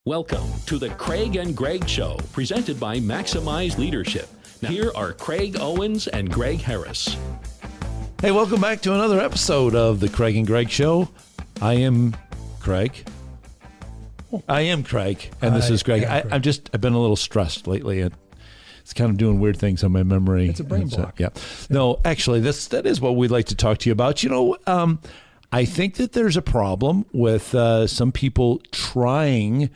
Welcome to the Craig and Greg Show, presented by Maximize Leadership. Now, here are Craig Owens and Greg Harris. Hey, welcome back to another episode of the Craig and Greg Show. I am Craig. And this is Greg. I've been a little stressed lately. It's kind of doing weird things on my memory. It's a brain block. Yeah. No, actually, that is what we'd like to talk to you about. You know, I think that there's a problem with some people trying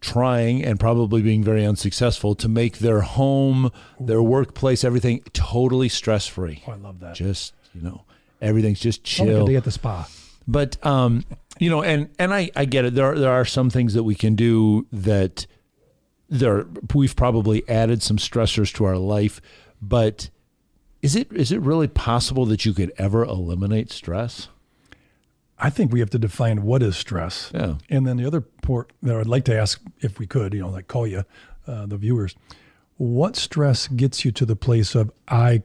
and probably being very unsuccessful to make their home, their workplace, everything totally stress-free. Oh, I love that. Just, everything's just chill. Like a day at the spa. But, and I get it. There are some things that we can do that we've probably added some stressors to our life, but is it really possible that you could ever eliminate stress? I think we have to define what is stress. Yeah. And then the other part that I'd like to ask, if we could, call you, the viewers, what stress gets you to the place of, I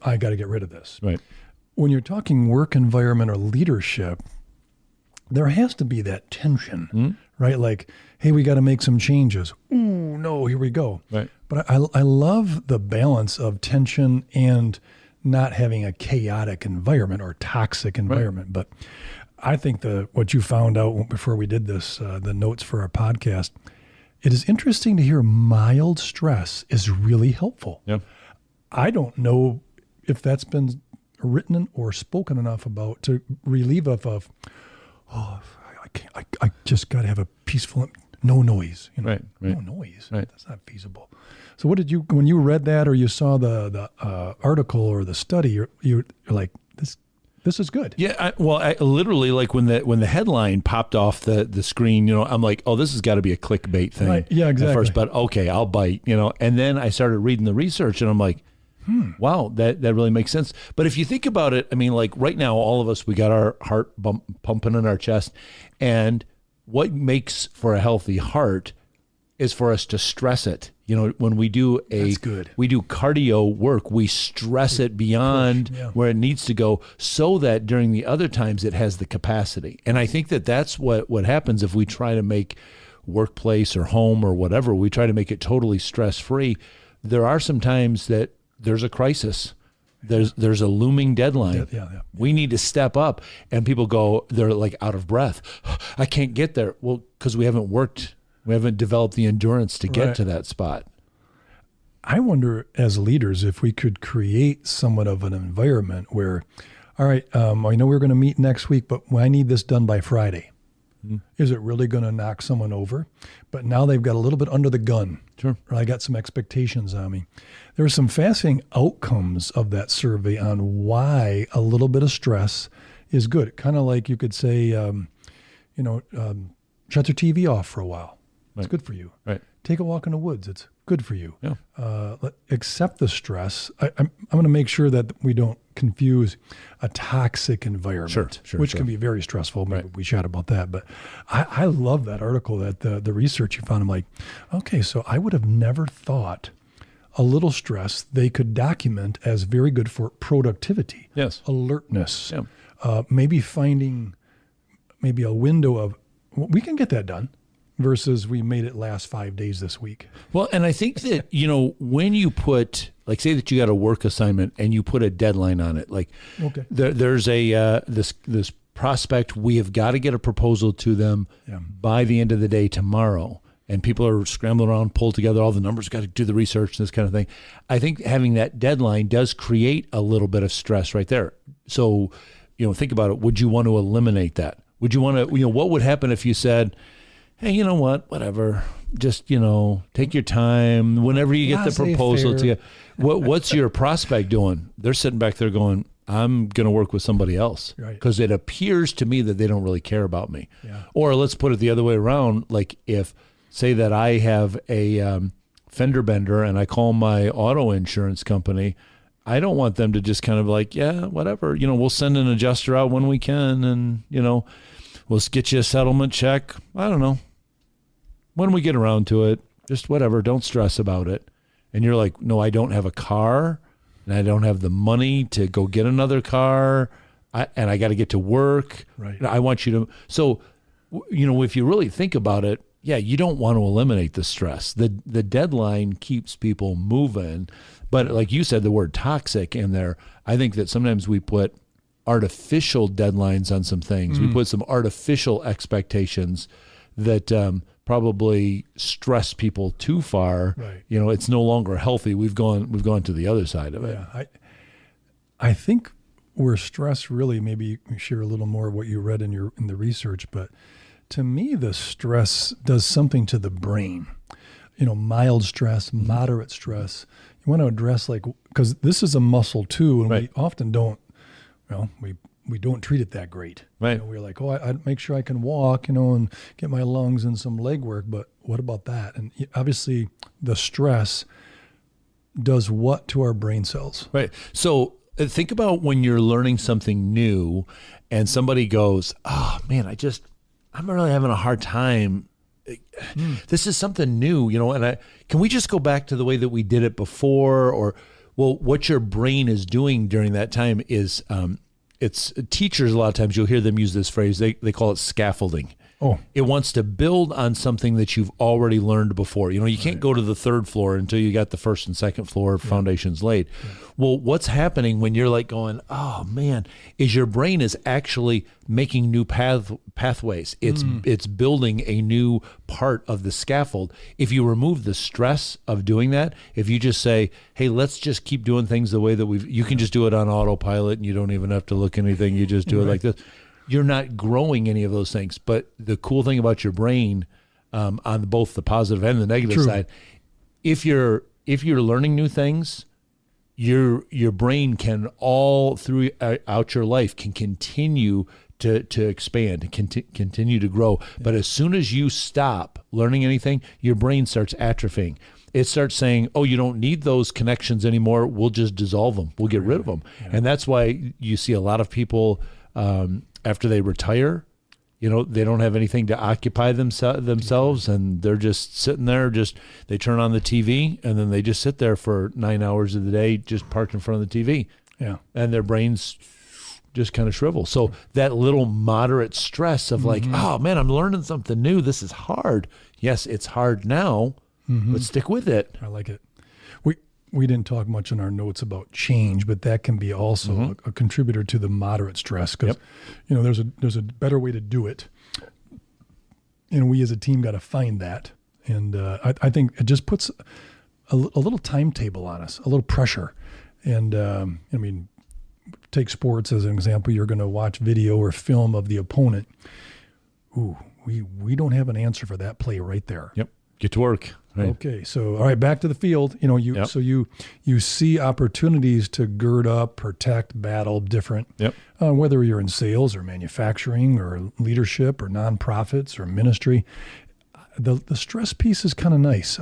got to get rid of this? Right. When you're talking work environment or leadership, there has to be that tension, right? Like, hey, we got to make some changes. Ooh, no, here we go. Right. But I love the balance of tension and not having a chaotic environment or toxic environment. Right. But I think what you found out before we did this, the notes for our podcast, it is interesting to hear mild stress is really helpful. Yeah. I don't know if that's been written or spoken enough about to relieve of I just got to have a peaceful, no noise. Right. No noise. Right. That's not feasible. So what when you read that or you saw the article or the study, you're like, this is good. Yeah, I literally, like when the headline popped off the screen, I'm like, oh, this has got to be a clickbait thing. Right. Yeah, exactly. At first, but okay, I'll bite, And then I started reading the research, and I'm like, wow, that really makes sense. But if you think about it, I mean, like right now, all of us, we got our heart pumping in our chest, and what makes for a healthy heart is for us to stress it. When we do we do cardio work, we stress it beyond where it needs to go so that during the other times it has the capacity. And I think that's what happens if we try to make workplace or home or whatever, we try to make it totally stress-free. There are some times that there's a crisis. There's a looming deadline. Yeah. We need to step up, and people they're like out of breath. I can't get there. Well, because we haven't developed the endurance to get to that spot. I wonder, as leaders, if we could create somewhat of an environment where, all right, I know we're going to meet next week, but I need this done by Friday. Is it really going to knock someone over? But now they've got a little bit under the gun. Sure. Or I got some expectations on me. There are some fascinating outcomes of that survey on why a little bit of stress is good. Kind of like you could say, shut your TV off for a while. It's good for you. Right. Take a walk in the woods. It's good for you. Yeah. Accept the stress. I'm going to make sure that we don't confuse a toxic environment, which can be very stressful. Maybe we chat about that. But I love that article, that the research you found. I'm like, okay, so I would have never thought a little stress they could document as very good for productivity. Yes. Alertness. Yeah. Maybe finding a window of, we can get that done. Versus we made it last 5 days this week. Well, and I think that, when you put, like, say that you got a work assignment and you put a deadline on it, like there's this prospect, we have got to get a proposal to them by the end of the day tomorrow. And people are scrambling around, pull together all the numbers, got to do the research, this kind of thing. I think having that deadline does create a little bit of stress right there. So, think about it. Would you want to eliminate that? Would you want to, what would happen if you said, hey, you know what? Whatever. Just, take your time. Whenever you get the proposal to you, what's your prospect doing? They're sitting back there going, I'm going to work with somebody else. Because it appears to me that they don't really care about me. Yeah. Or let's put it the other way around. Like say that I have a fender bender and I call my auto insurance company, I don't want them to just kind of like, yeah, whatever. We'll send an adjuster out when we can and, we'll get you a settlement check. I don't know. When we get around to it, just whatever, don't stress about it. And you're like, no, I don't have a car and I don't have the money to go get another car and I got to get to work. Right. I want you to, so, if you really think about it, you don't want to eliminate the stress. The deadline keeps people moving, but like you said, the word toxic in there, I think that sometimes we put artificial deadlines on some things. We put some artificial expectations that probably stress people too far. Right. It's no longer healthy. We've gone to the other side of it. Yeah, I think where stress really, maybe you share a little more of what you read in the research, but to me, the stress does something to the brain. Mild stress, moderate stress. You want to address because this is a muscle too, and we often don't. We don't treat it that great. Right. We're like, I make sure I can walk, and get my lungs and some leg work. But what about that? And obviously, the stress does what to our brain cells? Right. So think about when you're learning something new, and somebody goes, "Oh man, I'm really having a hard time. This is something new, and can we just go back to the way that we did it before?" Or, well, what your brain is doing during that time is, it's teachers, a lot of times you'll hear them use this phrase, they call it scaffolding. Oh. It wants to build on something that you've already learned before. You can't go to the third floor until you got the first and second floor foundations laid. Yeah. Well, what's happening when you're like going, oh man, is your brain is actually making new pathways. It's building a new part of the scaffold. If you remove the stress of doing that, if you just say, hey, let's just keep doing things the way that you can just do it on autopilot and you don't even have to look anything. You just do it like this. You're not growing any of those things. But the cool thing about your brain, on both the positive and the negative side, if you're learning new things, your brain can all throughout your life can continue to expand, continue to grow. Yeah. But as soon as you stop learning anything, your brain starts atrophying. It starts saying, oh, you don't need those connections anymore. We'll just dissolve them. We'll get rid of them. Yeah. And that's why you see a lot of people, after they retire, they don't have anything to occupy themselves, and they're just sitting there. They turn on the TV, and then they just sit there for 9 hours of the day, just parked in front of the TV. Yeah, and their brains just kind of shrivel. So that little moderate stress of like, oh man, I'm learning something new. This is hard. Yes, it's hard now, but stick with it. I like it. We didn't talk much in our notes about change, but that can be also a contributor to the moderate stress because, there's a better way to do it. And we as a team got to find that. And I think it just puts a little timetable on us, a little pressure. And take sports as an example. You're going to watch video or film of the opponent. Ooh, we don't have an answer for that play right there. Yep. Get to work. Right. Okay, so all right, back to the field. So you see opportunities to gird up, protect, battle, different. Yep. Whether you're in sales or manufacturing or leadership or nonprofits or ministry, the stress piece is kind of nice.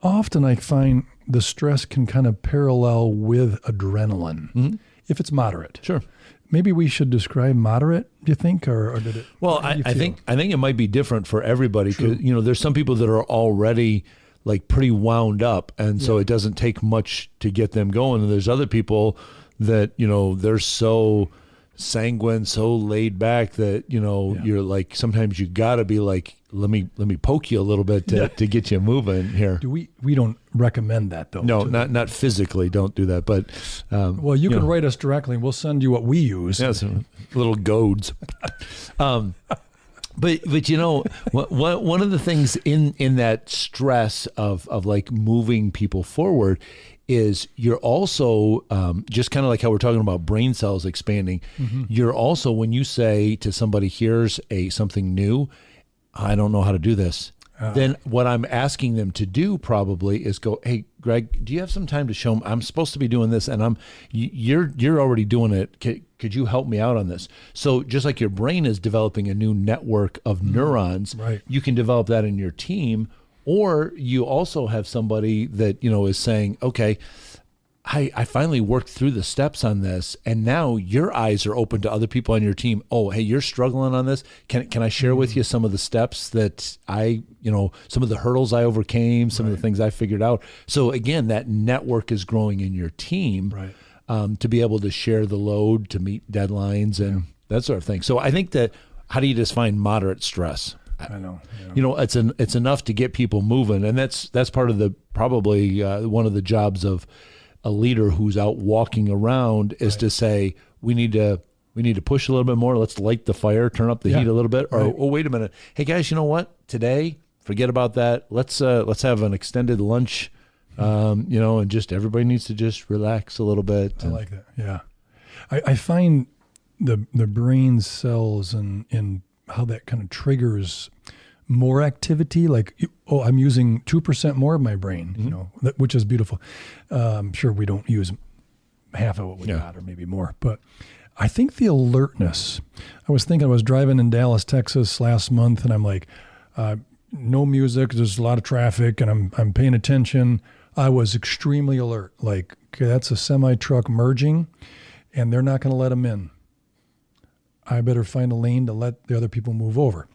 Often I find the stress can kind of parallel with adrenaline if it's moderate. Sure. Maybe we should describe moderate, do you think, or did it? Well, I think it might be different for everybody because there's some people that are already like pretty wound up, and so it doesn't take much to get them going. And there's other people that they're so sanguine, so laid back that you're like sometimes you got to be like, let me poke you a little bit to get you moving here. We don't recommend that though. No, not physically. Don't do that. But well, you can write us directly, and we'll send you what we use. Yeah, some little goads. But one of the things in that stress of like moving people forward is you're also just kind of like how we're talking about brain cells expanding. You're also, when you say to somebody, here's something new, I don't know how to do this. Then what I'm asking them to do probably is go, hey, Greg, do you have some time to show them I'm supposed to be doing this and you're already doing it. Could you help me out on this? So just like your brain is developing a new network of neurons, you can develop that in your team. Or you also have somebody that, is saying, okay, I finally worked through the steps on this, and now your eyes are open to other people on your team. Oh, hey, you're struggling on this. Can I share with you some of the steps that some of the hurdles I overcame, some of the things I figured out? So again, that network is growing in your team to be able to share the load, to meet deadlines and that sort of thing. So I think that, how do you define moderate stress? I know. It's enough to get people moving, and that's part of probably one of the jobs of a leader who's out walking around is to say we need to push a little bit more. Let's light the fire, turn up the heat a little bit. Or oh, wait a minute, hey guys, you know what? Today, forget about that. Let's have an extended lunch. And just everybody needs to just relax a little bit. I like that. Yeah, I find the brain cells and how that kind of triggers more activity. Like, I'm using 2% more of my brain, which is beautiful. I'm sure we don't use half of what we got or maybe more, but I think the alertness, I was driving in Dallas, Texas last month, and I'm like, no music, there's a lot of traffic, and I'm paying attention. I was extremely alert. Like, okay, that's a semi-truck merging, and they're not going to let them in. I better find a lane to let the other people move over.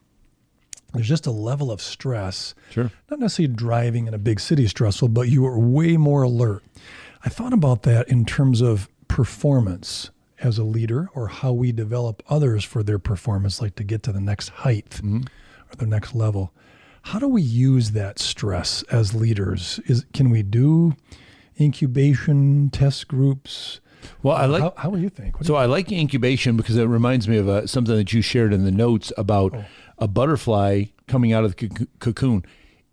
There's just a level of stress. Sure. Not necessarily driving in a big city is stressful, but you are way more alert. I thought about that in terms of performance as a leader, or how we develop others for their performance, like to get to the next height or the next level. How do we use that stress as leaders? Can we do incubation test groups? Well, I like. How do you think? I like incubation because it reminds me of something that you shared in the notes about a butterfly coming out of the cocoon.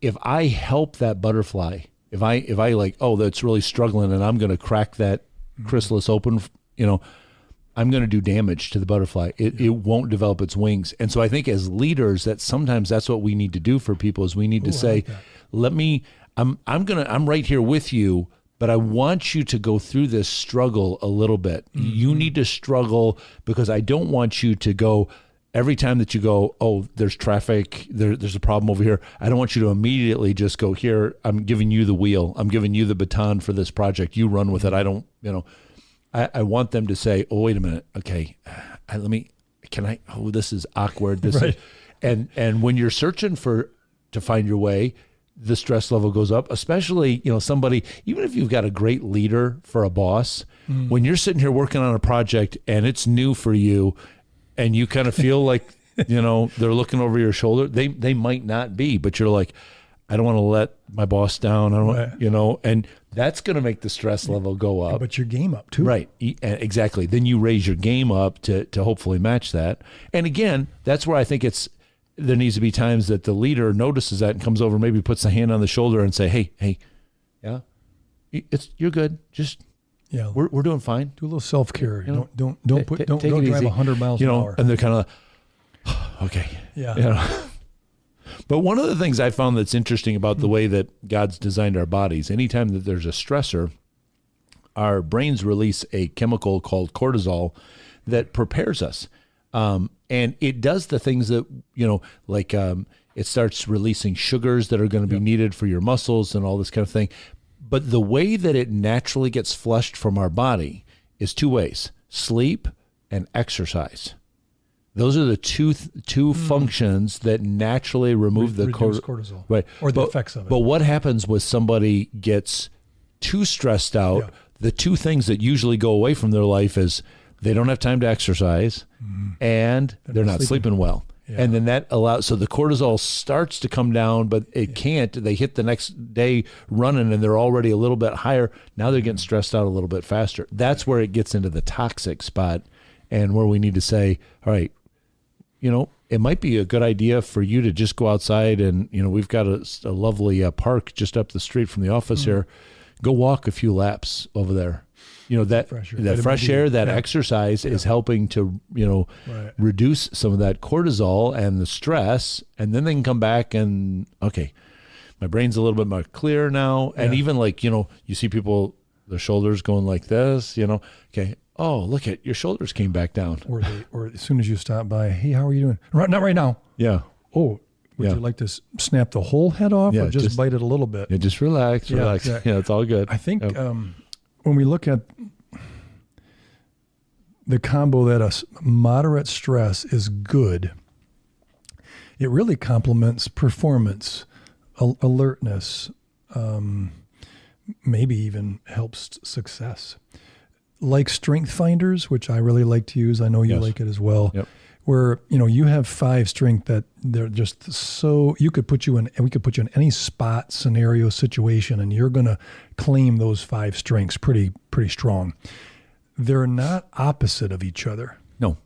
If I help that butterfly, if I like, that's really struggling, and I'm going to crack that chrysalis open, I'm going to do damage to the butterfly. It won't develop its wings. And so I think as leaders, that sometimes that's what we need to do for people is we need to say, I'm right here with you, but I want you to go through this struggle a little bit. Mm-hmm. You need to struggle because I don't want you to go every time that you go, there's traffic, there's a problem over here. I don't want you to immediately just go, here, I'm giving you the wheel. I'm giving you the baton for this project. You run with it. I don't, I want them to say, wait a minute. Okay. This is awkward. This is, and when you're searching to find your way, the stress level goes up, especially, somebody, even if you've got a great leader for a boss, when you're sitting here working on a project and it's new for you and you kind of feel like, they're looking over your shoulder, they might not be, but you're like, I don't want to let my boss down. I don't want, and that's going to make the stress level go up. But your game up too. Right. Exactly. Then you raise your game up to hopefully match that. And again, that's where I think there needs to be times that the leader notices that and comes over, maybe puts a hand on the shoulder and say, hey, yeah, you're good. Just, we're doing fine. Do a little self-care. Don't drive 100 miles an hour. And they're kind of like, okay. Yeah. But one of the things I found that's interesting about the way that God's designed our bodies, anytime that there's a stressor, our brains release a chemical called cortisol that prepares us. And it does the things that, it starts releasing sugars that are going to be needed for your muscles and all this kind of thing. But the way that it naturally gets flushed from our body is two ways: sleep and exercise. Those are the two functions that naturally remove the cortisol, right? Or the effects of it. But what happens when somebody gets too stressed out? Yeah. The two things that usually go away from their life is they don't have time to exercise, and they're not sleeping well. Yeah. And then that allows, so the cortisol starts to come down, but it can't. They hit the next day running, and they're already a little bit higher. Now they're getting stressed out a little bit faster. That's where it gets into the toxic spot, and where we need to say, all right, it might be a good idea for you to just go outside, and, we've got a lovely park just up the street from the office here. Go walk a few laps over there. That fresh air, that exercise is helping to, reduce some of that cortisol and the stress. And then they can come back and, okay, my brain's a little bit more clear now. And even you see people, their shoulders going like this, okay. Oh, look at your shoulders came back down. Or as soon as you stop by, hey, how are you doing? Not right now. Yeah. Oh, would you like to snap the whole head off or just bite it a little bit? Yeah, just relax. Exactly. Yeah, it's all good. I think when we look at the combo that a moderate stress is good, it really complements performance, alertness, maybe even helps success. Like strength finders, which I really like to use. I know you like it as well. Yep. where, you have 5 strength that they're just so, we could put you in any spot, scenario, situation, and you're going to claim those 5 strengths pretty strong. They're not opposite of each other. No.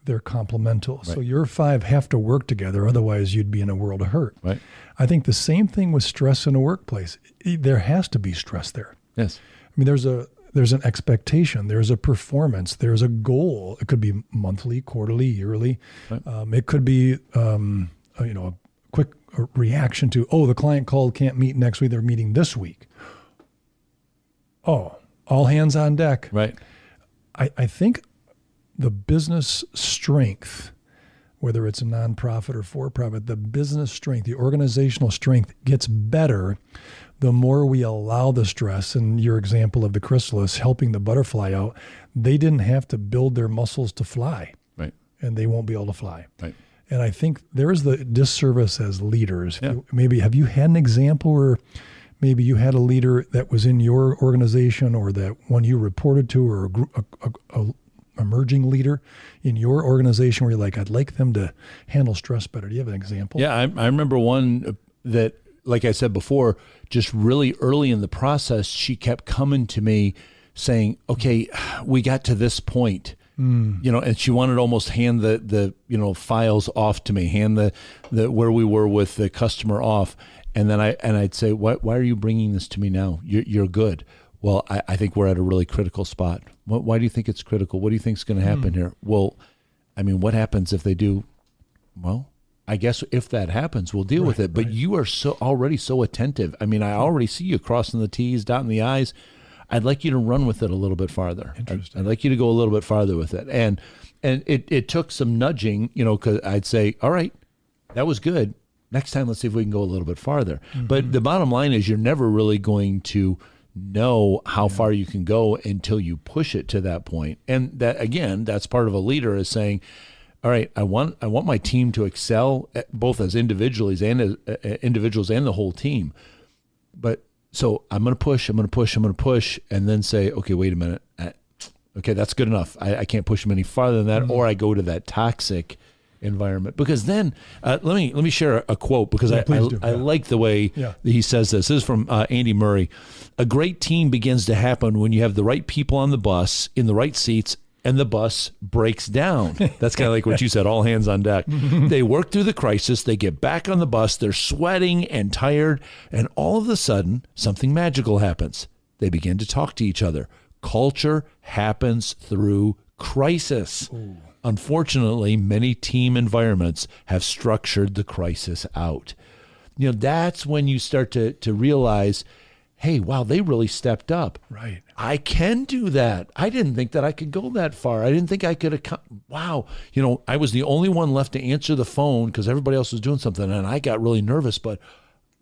They're complemental. Right. So your 5 have to work together. Otherwise, you'd be in a world of hurt. Right. I think the same thing with stress in a workplace. There has to be stress there. Yes. I mean, there's an expectation, there's a performance, there's a goal. It could be monthly, quarterly, yearly. Right. It could be, a quick reaction to, the client called, can't meet next week. They're meeting this week. Oh, all hands on deck. Right. I think the business strength, whether it's a nonprofit or for-profit, the business strength, the organizational strength gets better the more we allow the stress. And your example of the chrysalis helping the butterfly out, they didn't have to build their muscles to fly. Right. And they won't be able to fly. Right. And I think there's the disservice as leaders. Yeah. Maybe have you had an example where maybe you had a leader that was in your organization, or that one you reported to, or a emerging leader in your organization where you're like, I'd like them to handle stress better? Do you have an example? Yeah, I remember one that, like I said before, just really early in the process, she kept coming to me saying, okay, we got to this point, and she wanted to almost hand the files off to me, hand the where we were with the customer off. And then I'd say, why are you bringing this to me now? You're good. Well, I think we're at a really critical spot. Why do you think it's critical? What do you think is going to happen here? Well, I mean, what happens if they do? Well, I guess if that happens, we'll deal with it. But you are already so attentive. I mean, I already see you crossing the T's, dotting the I's. I'd like you to run with it a little bit farther. Interesting. I'd like you to go a little bit farther with it. And it took some nudging, because I'd say, all right, that was good. Next time, let's see if we can go a little bit farther. Mm-hmm. But the bottom line is, you're never really going to know how far you can go until you push it to that point. And that, again, that's part of a leader, is saying, all right, I want my team to excel, both as individuals and the whole team. But so I'm going to push, and then say, okay, wait a minute. Okay, that's good enough. I can't push them any farther than that, or I go to that toxic environment. Because then, let me share a quote, because I like the way he says this. This is from Andy Murray. A great team begins to happen when you have the right people on the bus, in the right seats, and the bus breaks down. That's kind of like what you said, all hands on deck. They work through the crisis, they get back on the bus, they're sweating and tired, and all of a sudden, something magical happens. They begin to talk to each other. Culture happens through crisis. Ooh. Unfortunately, many team environments have structured the crisis out. That's when you start to realize, hey, wow, they really stepped up. Right. I can do that. I didn't think that I could go that far. I didn't think I could. Wow. I was the only one left to answer the phone because everybody else was doing something, and I got really nervous, but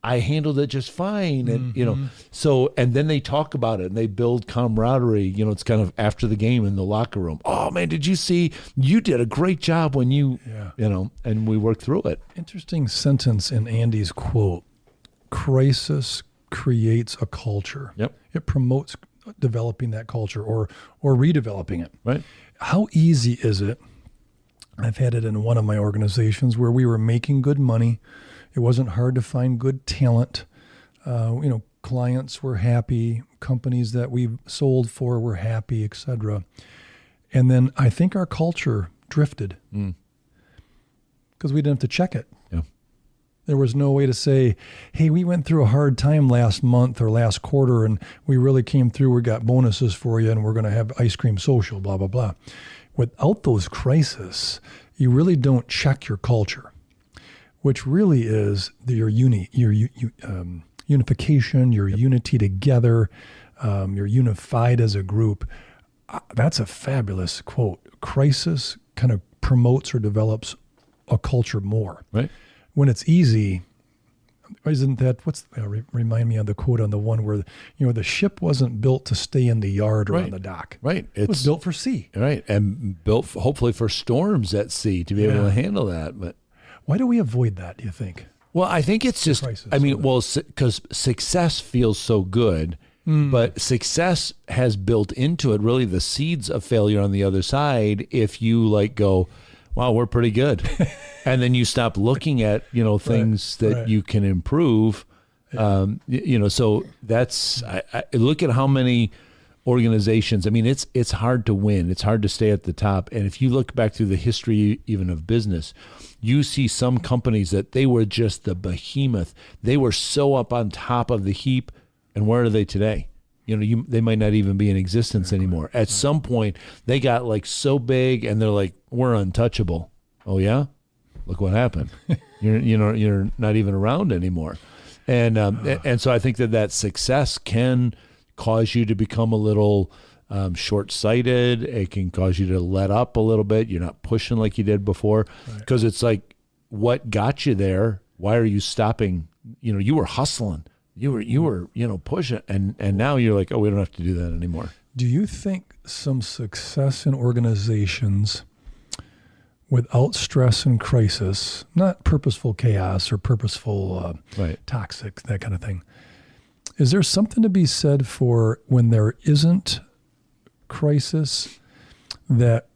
I handled it just fine. And, so, and then they talk about it and they build camaraderie. It's kind of after the game in the locker room. Oh man, did you see, you did a great job when and we worked through it. Interesting sentence in Andy's quote. Crisis creates a culture. Yep. It promotes developing that culture or redeveloping it. Right. How easy is it? I've had it in one of my organizations where we were making good money. It wasn't hard to find good talent. Clients were happy. Companies that we sold for were happy, etc. And then I think our culture drifted because we didn't have to check it. Yeah. There was no way to say, hey, we went through a hard time last month or last quarter and we really came through. We got bonuses for you and we're going to have ice cream social, blah, blah, blah. Without those crises, you really don't check your culture, which really is your unification, your unity together, you're unified as a group. That's a fabulous quote. Crisis kind of promotes or develops a culture more. Right. When it's easy, isn't that, remind me of the quote on the one where, the ship wasn't built to stay in the yard or on the dock. Right. It was built for sea. Right. And built hopefully for storms at sea to be able to handle that. But why do we avoid that, do you think? Well, I think it's just, because success feels so good, but success has built into it really the seeds of failure on the other side. If you go, wow, we're pretty good. And then you stop looking at, things that you can improve. So that's, I look at how many organizations, I mean, it's hard to win. It's hard to stay at the top. And if you look back through the history even of business, you see some companies that they were just the behemoth. They were so up on top of the heap. And where are they today? They might not even be in existence anymore. At some point, they got like so big and they're like, we're untouchable. Oh yeah? Look what happened. You're not even around anymore. And so I think that success can cause you to become a little short-sighted. It can cause you to let up a little bit. You're not pushing like you did before, because it's like, what got you there? Why are you stopping? You were hustling. You were pushing, and now you're like, oh, we don't have to do that anymore. Do you think some success in organizations without stress and crisis, not purposeful chaos or purposeful toxic, that kind of thing, is there something to be said for when there isn't crisis, that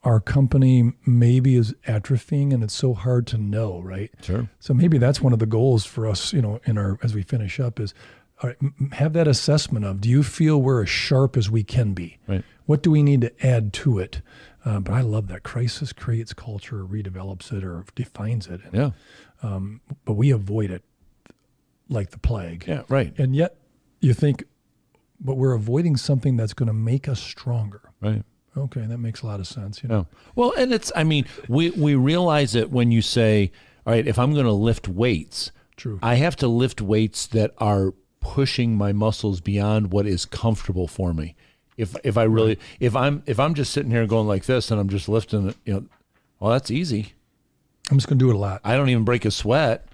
our company maybe is atrophying, and it's so hard to know, right? Sure. So maybe that's one of the goals for us, as we finish up, is all right, have that assessment of, do you feel we're as sharp as we can be? Right. What do we need to add to it? But I love that crisis creates culture, redevelops it, or defines it. Yeah. But we avoid it like the plague. Yeah, right. And yet you think, but we're avoiding something that's going to make us stronger. Right. Okay, that makes a lot of sense. Yeah. Well, and we realize it when you say, all right, if I'm going to lift weights, true, I have to lift weights that are pushing my muscles beyond what is comfortable for me. If I really, if I'm just sitting here going like this and I'm just lifting, well, that's easy. I'm just going to do it a lot. I don't even break a sweat.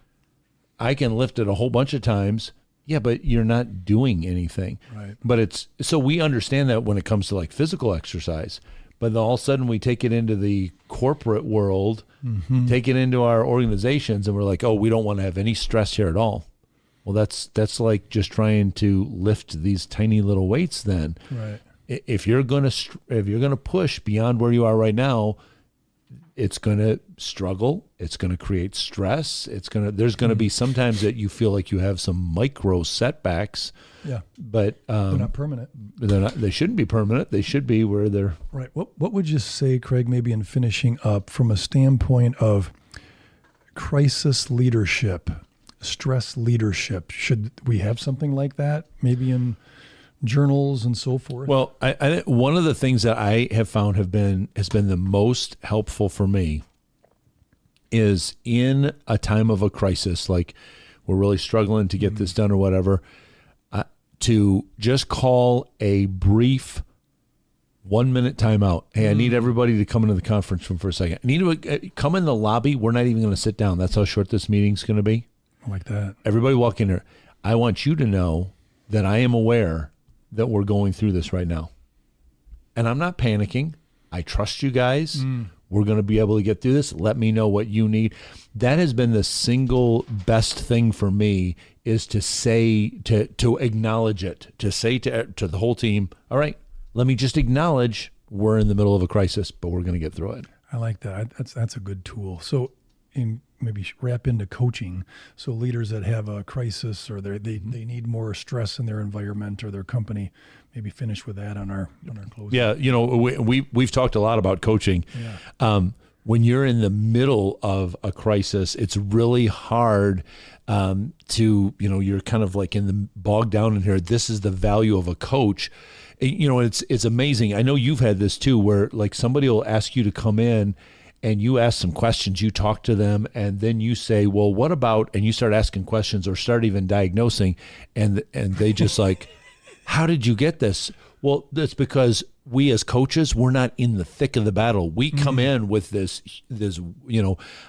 I can lift it a whole bunch of times. Yeah, but you're not doing anything. Right. But so we understand that when it comes to like physical exercise, but then all of a sudden we take it into the corporate world, take it into our organizations, and we're like, oh, we don't want to have any stress here at all. Well, that's like just trying to lift these tiny little weights then. Right. If you're gonna push beyond where you are right now, it's going to struggle. It's going to create stress. There's going to be sometimes that you feel like you have some micro setbacks. Yeah. But they're not permanent. They shouldn't be permanent. They should be where they're. Right. What would you say, Craig, maybe in finishing up from a standpoint of crisis leadership, stress leadership? Should we have something like that maybe in journals and so forth? Well, I one of the things that I have found has been the most helpful for me is in a time of a crisis, like we're really struggling to get this done or whatever, to just call a brief 1-minute timeout. Hey, I need everybody to come into the conference room for a second. I need to come in the lobby. We're not even going to sit down. That's how short this meeting's going to be. I like that. Everybody walk in here. I want you to know that I am aware that we're going through this right now. And I'm not panicking. I trust you guys. We're going to be able to get through this. Let me know what you need. That has been the single best thing for me, is to say, to acknowledge it, to say to the whole team, all right, let me just acknowledge we're in the middle of a crisis, but we're going to get through it. I like that. That's a good tool. So maybe wrap into coaching. So leaders that have a crisis, or they need more stress in their environment or their company, maybe finish with that on our closing. Yeah, we've talked a lot about coaching. Yeah. When you're in the middle of a crisis, it's really hard to, you're kind of like bogged down in here. This is the value of a coach. It's amazing. I know you've had this too, where like somebody will ask you to come in and you ask some questions, you talk to them, and then you say, well, what about, and you start asking questions or start even diagnosing, and they just like, how did you get this? Well, that's because we as coaches, we're not in the thick of the battle. We come in with this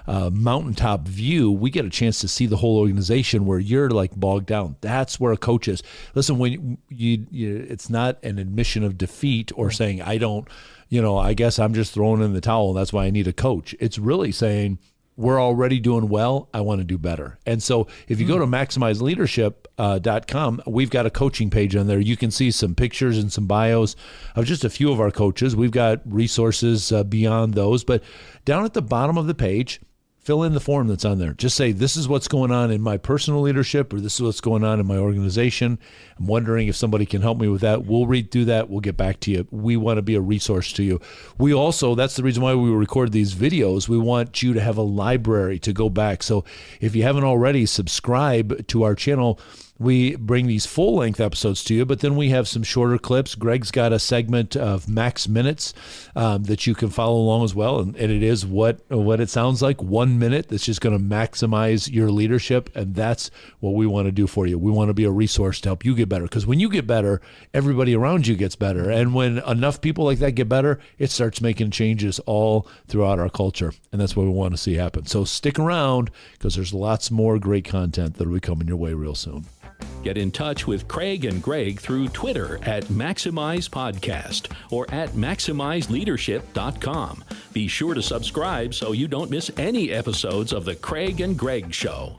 mountaintop view. We get a chance to see the whole organization, where you're like bogged down. That's where a coach is. Listen, when you it's not an admission of defeat or saying, I don't, I guess I'm just throwing in the towel. That's why I need a coach. It's really saying, we're already doing well. I want to do better. And so if you go to maximizeleadership.com, we've got a coaching page on there. You can see some pictures and some bios of just a few of our coaches. We've got resources beyond those. But down at the bottom of the page, fill in the form that's on there. Just say, this is what's going on in my personal leadership, or this is what's going on in my organization. I'm wondering if somebody can help me with that. We'll read through that. We'll get back to you. We want to be a resource to you. We also, that's the reason why we record these videos. We want you to have a library to go back. So if you haven't already, subscribe to our channel. We bring these full-length episodes to you, but then we have some shorter clips. Greg's got a segment of max minutes that you can follow along as well, and it is what it sounds like, 1 minute that's just going to maximize your leadership, and that's what we want to do for you. We want to be a resource to help you get better, because when you get better, everybody around you gets better, and when enough people like that get better, it starts making changes all throughout our culture, and that's what we want to see happen. So stick around, because there's lots more great content that will be coming your way real soon. Get in touch with Craig and Greg through Twitter at Maximize Podcast or at MaximizeLeadership.com. Be sure to subscribe so you don't miss any episodes of The Craig and Greg Show.